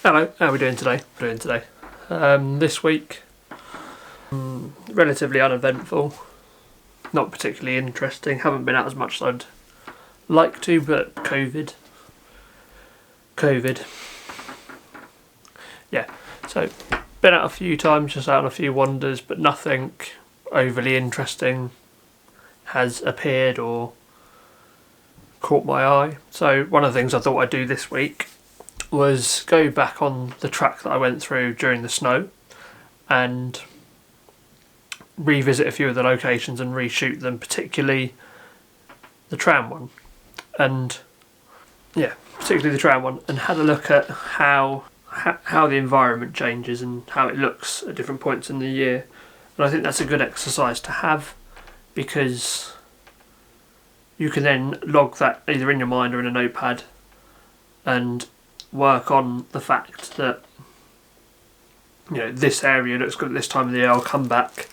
Hello, how are we doing today? This week, relatively uneventful, not particularly interesting, haven't been out as much as I'd like to, but COVID. Yeah, so been out a few times, just out on a few wanders, but nothing overly interesting has appeared or caught my eye. So one of the things I thought I'd do this week was go back on the track that I went through during the snow and revisit a few of the locations and reshoot them, particularly the tram one. And particularly the tram one, and had a look at how the environment changes and how it looks at different points in the year. And I think that's a good exercise to have, because you can then log that either in your mind or in a notepad and work on the fact that, you know, this area looks good at this time of the year. I'll come back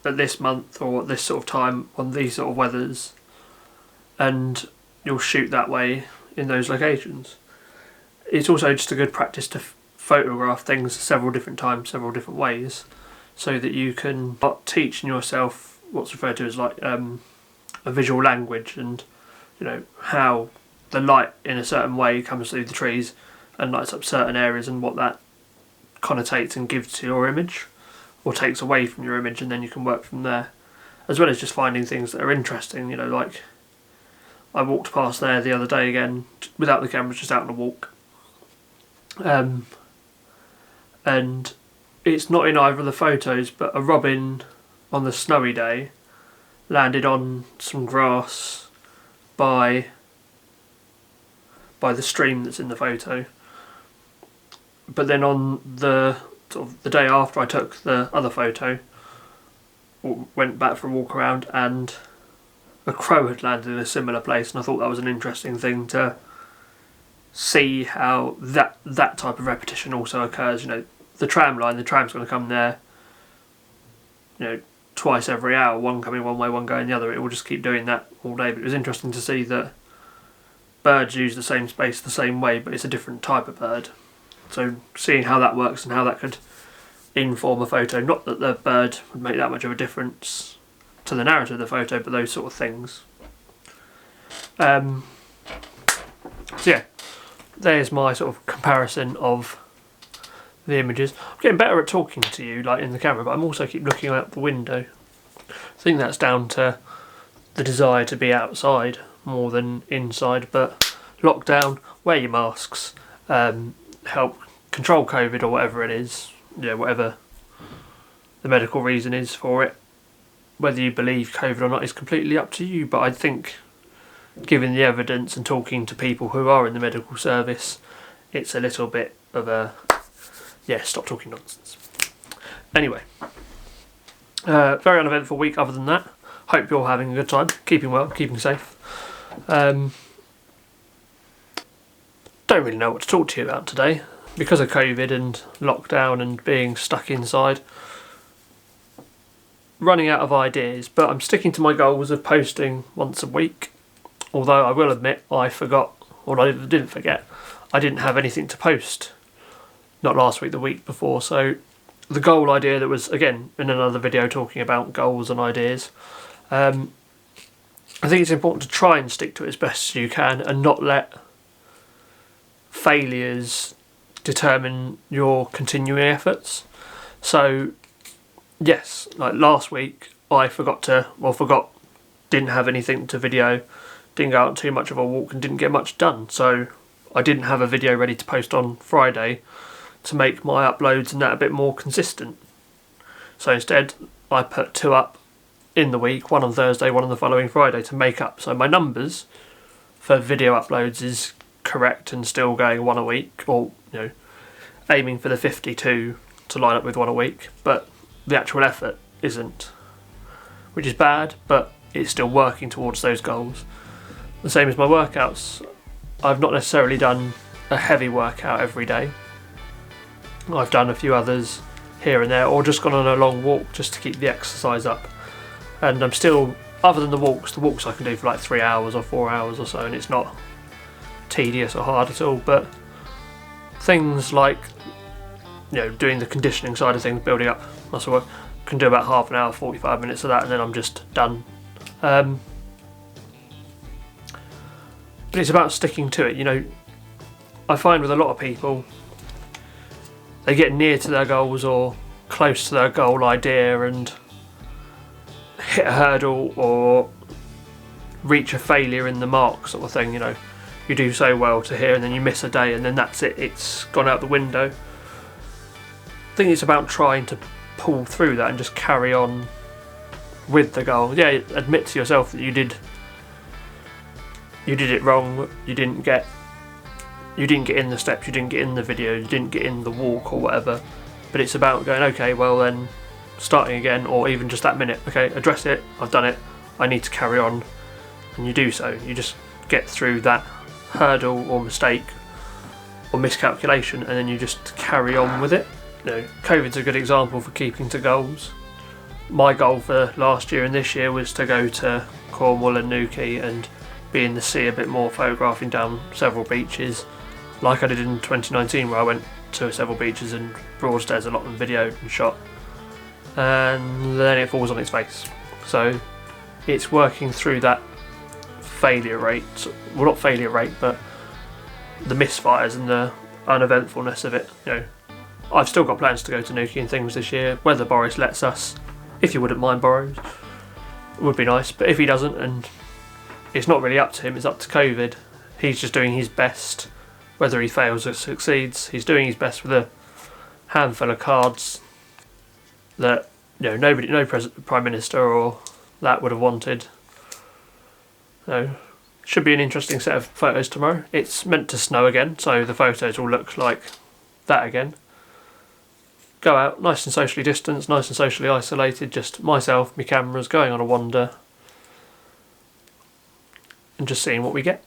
at this month or at this sort of time on these sort of weathers, and you'll shoot that way in those locations. It's also just a good practice to photograph things several different times, several different ways, so that you can start teaching yourself what's referred to as like a visual language, and you know how the light in a certain way comes through the trees and lights up certain areas, and what that connotates and gives to your image or takes away from your image, and then you can work from there, as well as just finding things that are interesting. You know, like I walked past there the other day again without the camera, just out on a walk, and it's not in either of the photos, but a robin on the snowy day landed on some grass by the stream that's in the photo. But then on the day after I took the other photo, went back for a walk around, and a crow had landed in a similar place, and I thought that was an interesting thing to see, how that type of repetition also occurs. You know, the tram's going to come there, you know, twice every hour, one coming one way, one going the other. It will just keep doing that all day. But it was interesting to see that birds use the same space the same way, but it's a different type of bird. So seeing how that works and how that could inform a photo, not that the bird would make that much of a difference to the narrative of the photo, but those sort of things. So yeah, there's my sort of comparison of the images. I'm getting better at talking to you like in the camera, but I'm also keep looking out the window. I think that's down to the desire to be outside more than inside, but lockdown, wear your masks, help control COVID or whatever it is, whatever the medical reason is for it. Whether you believe COVID or not is completely up to you, but I think given the evidence and talking to people who are in the medical service, it's a little bit of a stop talking nonsense. Anyway, very uneventful week other than that. Hope you're having a good time, keeping well, keeping safe. Don't really know what to talk to you about today because of COVID and lockdown and being stuck inside. Running out of ideas, but I'm sticking to my goals of posting once a week, although I will admit I forgot, or I didn't forget, I didn't have anything to post, not last week, the week before. So the goal idea that was, again, in another video talking about goals and ideas, I think it's important to try and stick to it as best as you can and not let failures determine your continuing efforts. So yes, like last week I didn't have anything to video, didn't go out on too much of a walk and didn't get much done, so I didn't have a video ready to post on Friday to make my uploads and that a bit more consistent. So instead I put 2 up in the week, 1 on Thursday, 1 on the following Friday, to make up. So my numbers for video uploads is correct and still going 1 a week, or aiming for the 52 to line up with 1 a week, but the actual effort isn't, which is bad, but it's still working towards those goals. The same as my workouts. I've not necessarily done a heavy workout every day. I've done a few others here and there, or just gone on a long walk just to keep the exercise up. And I'm still, other than the walks I can do for like 3 hours or 4 hours or so, and it's not tedious or hard at all, but things like, you know, doing the conditioning side of things, building up muscle work, can do about half an hour, 45 minutes of that, and then I'm just done. But it's about sticking to it. You know, I find with a lot of people, they get near to their goals or close to their goal idea and hit a hurdle or reach a failure in the mark sort of thing. You know, you do so well to here and then you miss a day and then that's it, it's gone out the window. I think it's about trying to pull through that and just carry on with the goal. Yeah, admit to yourself that you did it wrong, you didn't get in the steps, you didn't get in the video, you didn't get in the walk or whatever, but it's about going, okay, well then starting again, or even just that minute, okay, address it, I've done it, I need to carry on, and you do so. You just get through that hurdle or mistake or miscalculation and then you just carry on with it. You know, COVID's a good example for keeping to goals. My goal for last year and this year was to go to Cornwall and Newquay and be in the sea a bit more, photographing down several beaches like I did in 2019, where I went to several beaches and Broadstairs a lot and videoed and shot, and then it falls on its face. So it's working through that failure rate, well not failure rate, but the misfires and the uneventfulness of it. You know, I've still got plans to go to Newquay and things this year, whether Boris lets us. If you wouldn't mind, Boris, it would be nice, but if he doesn't, and it's not really up to him, it's up to COVID. He's just doing his best. Whether he fails or succeeds, he's doing his best with a handful of cards that, you know, nobody, no Prime Minister or that would have wanted. So, should be an interesting set of photos tomorrow. It's meant to snow again, so the photos will look like that again. Go out, nice and socially distanced, nice and socially isolated, just myself, my cameras, going on a wander, and just seeing what we get.